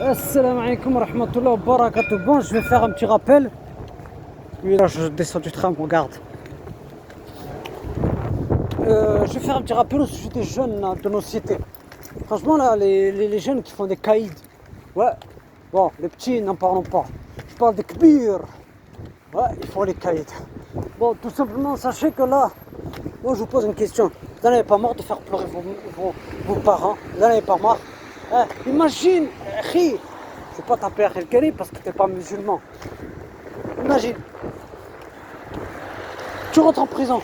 Assalamu alaikum wa rahmatullahi wa barakatuh. Bon, je vais faire un petit rappel. Oui, là, je descends du tram, regarde. Je vais faire un petit rappel au sujet des jeunes là, de nos cités. Franchement, là, les jeunes qui font des caïds. Ouais, bon, les petits, n'en parlons pas. Je parle des kbir. Ouais, ils font les caïds. Bon, tout simplement, sachez que là, moi, je vous pose une question. Vous n'en avez pas marre de faire pleurer vos parents? Vous n'en avez pas marre? Imagine, je ne vais pas taper à quelqu'un parce que tu n'es pas musulman. Imagine, tu rentres en prison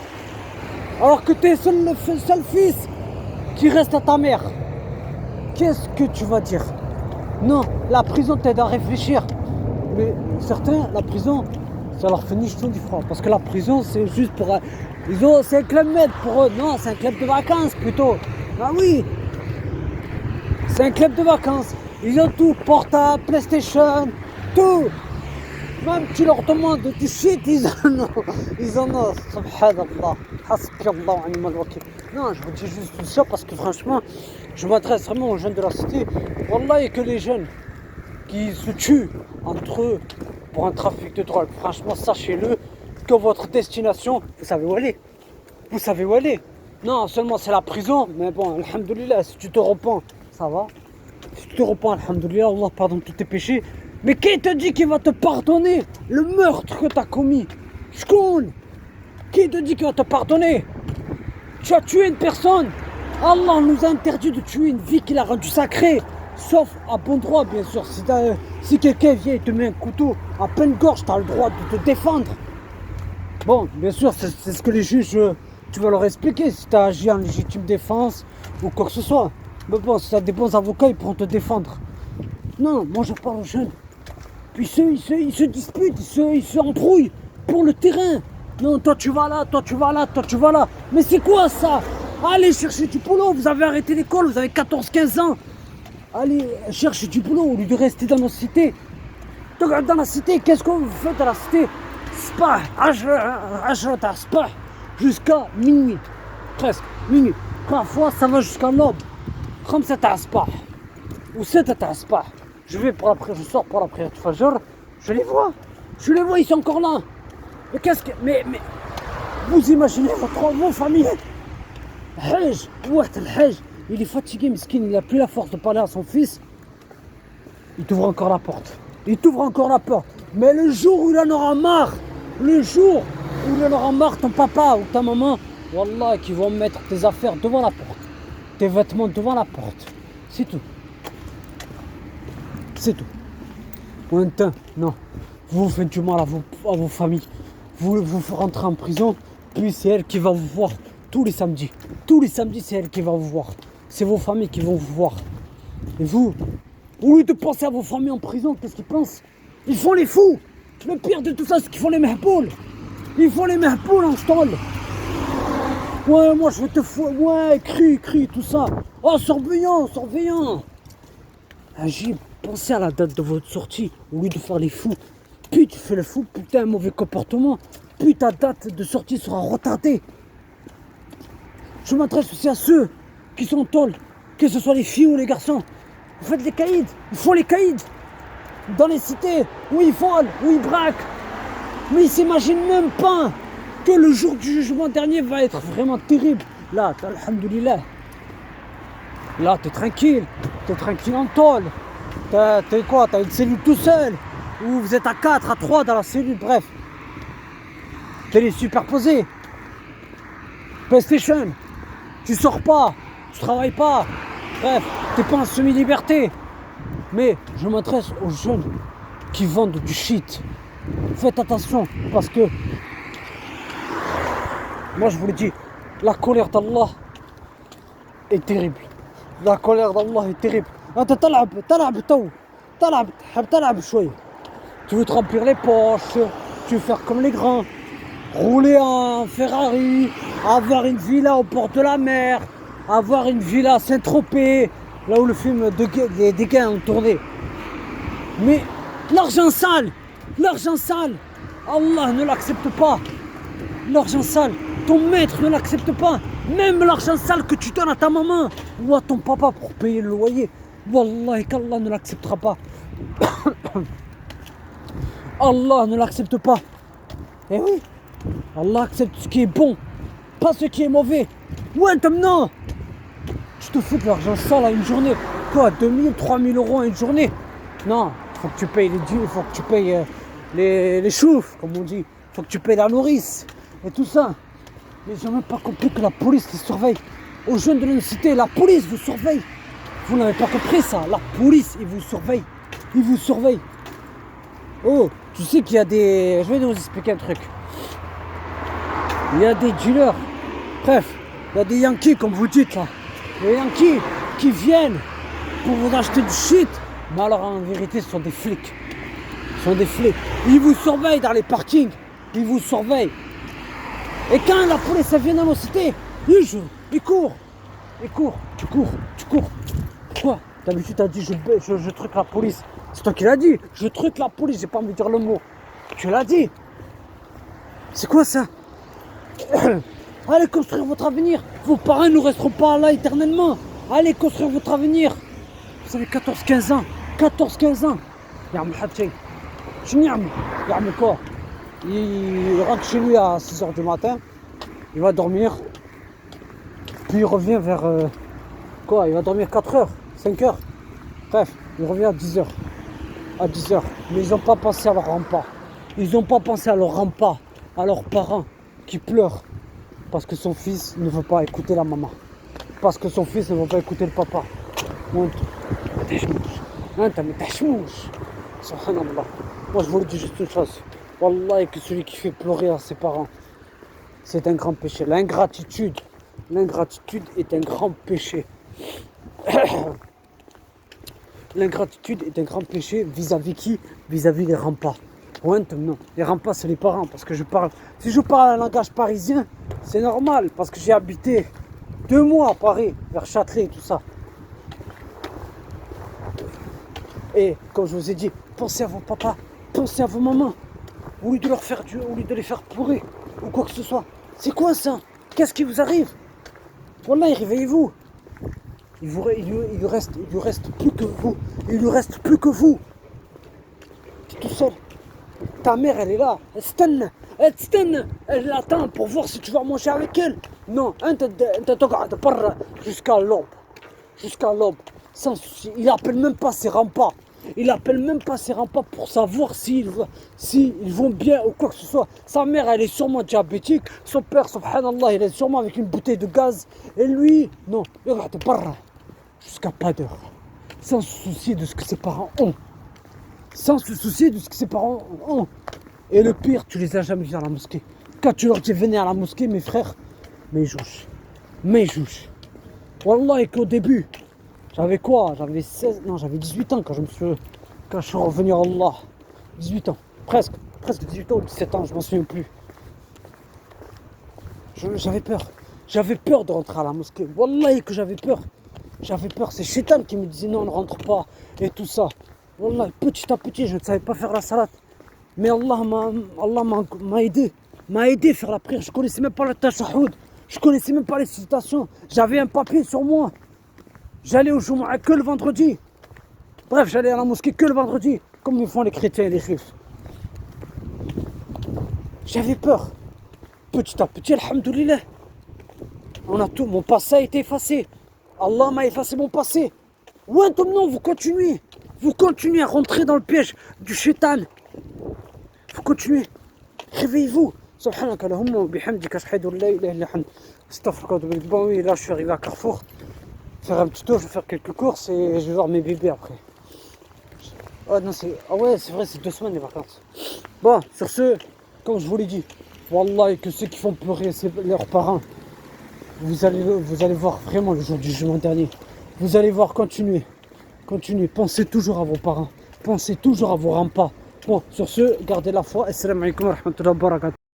alors que tu es le seul fils qui reste à ta mère. Qu'est-ce que tu vas dire? Non, la prison t'aide à réfléchir. Mais certains, la prison, ça leur fait ni chaud ni froid. Parce que la prison, c'est juste pour... c'est un club med pour eux. Non, c'est un club de vacances plutôt. Ah oui, c'est un club de vacances. Ils ont tout, portable, PlayStation, tout. Même tu leur demandes du shit, ils en ont. Ils en ont. Subhanallah. Hasbiyallah wa ni'mal wakil. Non, je vous dis juste tout ça parce que franchement, je m'adresse vraiment aux jeunes de la cité. Wallah, il n'y a que les jeunes qui se tuent entre eux pour un trafic de drogue. Franchement, sachez-le que votre destination, vous savez où elle est. Vous savez où elle est. Non, seulement c'est la prison, mais bon, alhamdoulilah, si tu te repens, ça va. Si tu te repens, alhamdoulilah, Allah pardonne tous tes péchés. Mais qui te dit qu'il va te pardonner le meurtre que tu as commis? Shkoun? Qui te dit qu'il va te pardonner? Tu as tué une personne. Allah nous a interdit de tuer une vie qu'il a rendue sacrée. Sauf à bon droit, bien sûr. Si quelqu'un vient et te met un couteau à pleine gorge, tu as le droit de te défendre. Bon, bien sûr, c'est ce que les juges, tu vas leur expliquer si tu as agi en légitime défense ou quoi que ce soit. Mais bon, si tu as des bons avocats, ils pourront te défendre. Non, moi je parle aux jeunes. Puis ils se disputent, ils se embrouillent pour le terrain. Non, toi tu vas là, toi tu vas là, toi tu vas là. Mais c'est quoi ça? Allez chercher du boulot, vous avez arrêté l'école, vous avez 14-15 ans. Allez chercher du boulot au lieu de rester dans nos cités. Dans la cité, qu'est-ce que vous faites dans la cité? Spah, spah, jusqu'à minuit. Presque, minuit. Parfois ça va jusqu'à l'aube. Comme ça t'as spah. Ou c'est t'as spah. Je sors pour la prière du Fajr, je les vois, ils sont encore là. Mais qu'est-ce que. Mais vous imaginez vos familles? Hajj, il est fatigué, miskin, il n'a plus la force de parler à son fils. Il t'ouvre encore la porte. Mais le jour où il en aura marre, ton papa ou ta maman, wallah, qui vont mettre tes affaires devant la porte, tes vêtements devant la porte. C'est tout. Non. Vous faites du mal à vos familles. Vous rentrez en prison, puis c'est elle qui va vous voir tous les samedis. Tous les samedis, c'est elle qui va vous voir. C'est vos familles qui vont vous voir. Et vous, au lieu de penser à vos familles en prison, qu'est-ce qu'ils pensent? Ils font les fous. Le pire de tout ça, c'est qu'ils font les mehbouls. Ils font les mehbouls en stall. Ouais, moi je vais te foutre. Ouais, crie, tout ça. Oh, surveillant. Agib. Pensez à la date de votre sortie, au lieu de faire les fous. Puis tu fais le fou, putain, un mauvais comportement. Puis ta date de sortie sera retardée. Je m'adresse aussi à ceux qui sont tôles, que ce soit les filles ou les garçons. Vous faites les caïds, ils font les caïds. Dans les cités, où ils volent, où ils braquent. Mais ils s'imaginent même pas que le jour du jugement dernier va être vraiment terrible. Là, alhamdoulilah. Là, t'es tranquille en tôle. T'as une cellule tout seul, ou vous êtes à 4, à 3 dans la cellule, bref. Télé superposée. PlayStation. Tu sors pas, tu travailles pas. Bref, t'es pas en semi-liberté. Mais je m'adresse aux jeunes qui vendent du shit. Faites attention, parce que moi je vous le dis, la colère d'Allah est terrible. انت تلعب شوي. Tu veux te remplir les poches, tu veux faire comme les grands, rouler en Ferrari, avoir une villa au bord de la mer, avoir une villa à Saint-Tropez, là où le film des gains ont tourné. Mais l'argent sale, Allah ne l'accepte pas. L'argent sale, ton maître ne l'accepte pas. Même l'argent sale que tu donnes à ta maman ou à ton papa pour payer le loyer, Wallahi qu'Allah ne l'acceptera pas. Allah ne l'accepte pas. Eh oui, Allah accepte ce qui est bon, pas ce qui est mauvais. Ouais, non. Tu te fous de l'argent sale à une journée. Quoi, 2000, 3000 euros à une journée? Non, faut que tu payes faut que tu payes les choufs, comme on dit. Faut que tu payes la nourrice et tout ça. Mais ils n'ont même pas compris que la police les surveille. Aux jeunes de la cité, la police vous surveille. Vous n'avez pas compris ça. La police, ils vous surveillent. Ils vous surveillent. Oh, tu sais qu'il y a des... Je vais vous expliquer un truc. Il y a des dealers. Bref, il y a des Yankees, comme vous dites là. Les Yankees qui viennent pour vous acheter du shit. Mais alors en vérité, ce sont des flics. Ce sont des flics. Ils vous surveillent dans les parkings. Ils vous surveillent. Et quand la police vient dans nos cités, ils courent. Ils courent. Tu cours. Pourquoi? D'habitude, tu as dit je truque la police. C'est toi qui l'as dit. Je truque la police, j'ai pas envie de dire le mot. Tu l'as dit. C'est quoi ça? Allez construire votre avenir. Vos parents ne resteront pas là éternellement. Allez construire votre avenir. Vous avez 14-15 ans. 14-15 ans. Ya'mel Hatché. Ya'mel quoi? Il rentre chez lui à 6h du matin. Il va dormir. Puis il revient vers... quoi? Il va dormir 4h, 5h. Bref, il revient à 10h. À 10h. Mais ils n'ont pas pensé à leur repas. Ils n'ont pas pensé à leur repas. À leurs parents qui pleurent. Parce que son fils ne veut pas écouter la maman. Parce que son fils ne veut pas écouter le papa. Subhanallah. Moi je vous le dis juste une chose. Wallah, que celui qui fait pleurer à ses parents, c'est un grand péché. L'ingratitude est un grand péché. L'ingratitude est un grand péché vis-à-vis qui? Vis-à-vis des remparts. Non, les remparts c'est les parents. Parce que si je parle un langage parisien, c'est normal. Parce que j'ai habité 2 mois à Paris, vers Châtelet et tout ça. Et comme je vous ai dit, pensez à vos papas, pensez à vos mamans. Au lieu de les faire pleurer ou quoi que ce soit. C'est quoi ça? Qu'est-ce qui vous arrive? Wallah, réveillez-vous. Il lui reste plus que vous. Il lui reste plus que vous. Tu es tout seul. Ta mère, elle est là. Elle attend pour voir si tu vas manger avec elle. Non, jusqu'à l'aube. Jusqu'à l'aube. Sans souci. Il appelle même pas ses remparts. Pour savoir s'ils vont bien ou quoi que ce soit. Sa mère, elle est sûrement diabétique. Son père, subhanallah, il est sûrement avec une bouteille de gaz. Et lui, non, il regarde jusqu'à pas d'heure. Sans se soucier de ce que ses parents ont. Et le pire, tu les as jamais vus à la mosquée. Quand tu leur dis venez à la mosquée, mes frères, mais ils jouent. Wallah, et qu'au début, j'avais 18 ans quand je suis revenu à Allah. 18 ans, presque 18 ans ou 17 ans, je m'en souviens plus. J'avais peur de rentrer à la mosquée. Wallah, que j'avais peur. C'est Shaitan qui me disait non, ne rentre pas et tout ça. Wallah, petit à petit, je ne savais pas faire la salat. Mais Allah m'a aidé à faire la prière. Je connaissais même pas le tashahhud. Je connaissais même pas les citations. J'avais un papier sur moi. J'allais au Jumu'ah que le vendredi. Bref, j'allais à la mosquée que le vendredi. Comme ils font les chrétiens et les juifs. J'avais peur. Petit à petit, alhamdoulilah. Mon passé a été effacé. Allah m'a effacé mon passé. Ouais, non, vous continuez. Vous continuez à rentrer dans le piège du shaitan. Vous continuez. Réveillez-vous. Subhanaka Allahumma wa bihamdika ashhadu an la ilaha illa anta astaghfiruka wa atubu ilayk. Bon, oui, là, je suis arrivé à Carrefour. Faire un petit tour, je vais faire quelques courses et je vais voir mes bébés après. Ouais, c'est vrai, c'est 2 semaines les vacances. Bon, sur ce, comme je vous l'ai dit, wallah, que ceux qui font pleurer leurs parents, vous allez voir vraiment le jour du jugement dernier. Vous allez voir, continuez. Pensez toujours à vos parents. Pensez toujours à vos remparts. Bon, sur ce, gardez la foi. Assalamu alaikum wa rahmatullahi wa barakatuh.